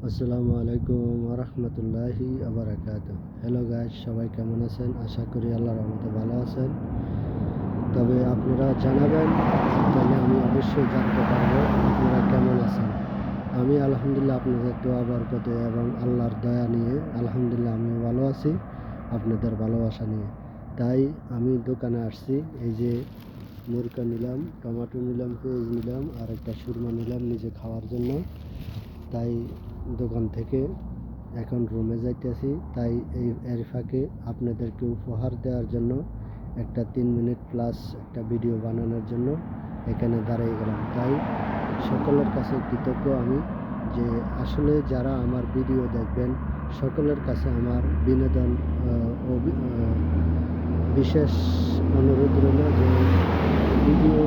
আসসালামু আলাইকুম রহমতুল্লাহি আবরাকাতুহ। হ্যালো গাইস, সবাই কেমন আছেন? আশা করি আল্লাহর রহমতে ভালো আছেন। তবে আপনারা জানাবেন, তাহলে আমি অবশ্যই জানতে পারবো আপনারা কেমন আছেন। আমি আলহামদুলিল্লাহ আপনাদের দোয়া বরকতে এবং আল্লাহর দয়া নিয়ে আলহামদুলিল্লাহ আমিও ভালো আছি, আপনাদের ভালোবাসা নিয়ে। তাই আমি দোকানে আসছি, এই যে মুরগা নিলাম, টমেটো নিলাম, পেঁয়াজ নিলাম, আর একটা সুরমা নিলাম নিজে খাওয়ার জন্য। তাই দোকান থেকে এখন রুমে যাইতেছি। তাই এর ফাঁকে আপনাদেরকে উপহার দেওয়ার জন্য একটা 3 মিনিট প্লাস একটা ভিডিও বানানোর জন্য এখানে দাঁড়িয়ে গেলাম। তাই সকলের কাছে কৃতজ্ঞ আমি, যে আসলে যারা আমার ভিডিও দেখবেন সকলের কাছে আমার বিনোদন বিশেষ অনুরোধ রইল যে ভিডিও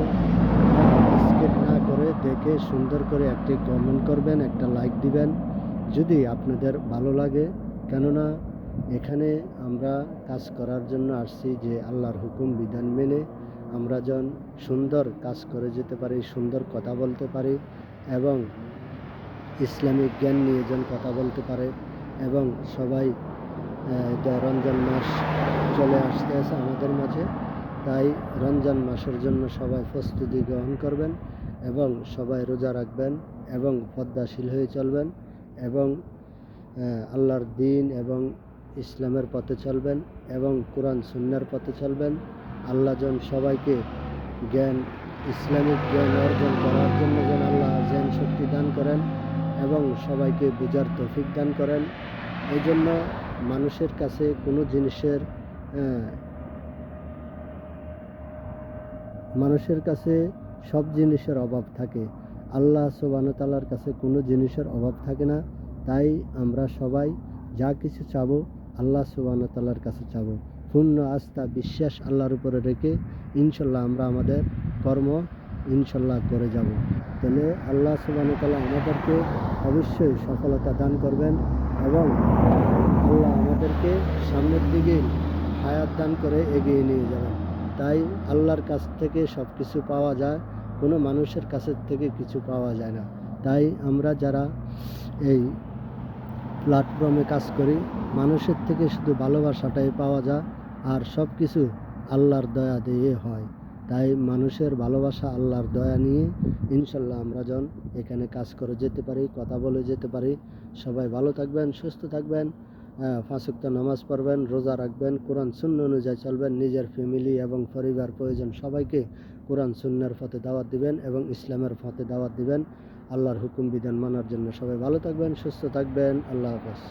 স্কিপ না করে দেখে সুন্দর করে একটি কমেন্ট করবেন, একটা লাইক দিবেন যদি আপনাদের ভালো লাগে। কেননা এখানে আমরা কাজ করার জন্য আসছি, যে আল্লাহর হুকুম বিধান মেনে আমরা যেন সুন্দর কাজ করে যেতে পারি, সুন্দর কথা বলতে পারি এবং ইসলামিক জ্ঞান নিয়ে যেন কথা বলতে পারে। এবং সবাই রমজান মাস চলে আসতেছে আমাদের মাঝে, তাই রমজান মাসের জন্য সবাই প্রস্তুতি গ্রহণ করবেন এবং সবাই রোজা রাখবেন এবং পদ্মাশীল হয়ে চলবেন এবং আল্লাহর দিন এবং ইসলামের পথে চলবেন এবং কোরআন সুন্নাহর পথে চলবেন। আল্লাহ যেন সবাইকে জ্ঞান, ইসলামিক জ্ঞান অর্জন করার জন্য যেন আল্লাহ জ্ঞান শক্তি দান করেন এবং সবাইকে বুঝার তৌফিক দান করেন। এই জন্য মানুষের কাছে কোনো জিনিসের মানুষের কাছে সব জিনিসের অভাব থাকে, আল্লাহ সুবহানাহু ওয়া তাআলার কাছে কোনো জিনিসের অভাব থাকে না। তাই আমরা সবাই যা কিছু চাবো আল্লাহ সুবহানাহু ওয়া তাআলার কাছে চাবো, পূর্ণ আস্থা বিশ্বাস আল্লাহর উপরে রেখে ইনশাল্লাহ আমরা আমাদের কর্ম ইনশাল্লাহ করে যাব। তাহলে আল্লাহ সুবহানাহু ওয়া তাআলা আমাদেরকে অবশ্যই সফলতা দান করবেন এবং আল্লাহ আমাদেরকে সামনের দিকে হায়াত দান করে এগিয়ে নিয়ে যাবেন। তাই আল্লাহর কাছ থেকে সব কিছু পাওয়া যায়, কোনো মানুষের কাছের থেকে কিছু পাওয়া যায় না। তাই আমরা যারা এই প্ল্যাটফর্মে কাজ করি, মানুষের থেকে শুধু ভালোবাসাটাই পাওয়া যায়, আর সব কিছু আল্লাহর দয়া দিয়ে হয়। তাই মানুষের ভালোবাসা, আল্লাহর দয়া নিয়ে ইনশাল্লাহ আমরা যেন এখানে কাজ করে যেতে পারি, কথা বলে যেতে পারি। সবাই ভালো থাকবেন, সুস্থ থাকবেন, 5 ওয়াক্ত নামাজ পড়বেন, রোজা রাখবেন, কোরআন সুন্নাহ অনুযায়ী চলবেন, নিজের ফ্যামিলি এবং পরিবার প্রয়োজন সবাইকে কোরআন সুন্নাহর পথে দাওয়াত দিবেন এবং ইসলামের পথে দাওয়াত দিবেন। আল্লাহর হুকুম বিধান মানার জন্য সবাই ভালো থাকবেন, সুস্থ থাকবেন। আল্লাহ হাফেজ।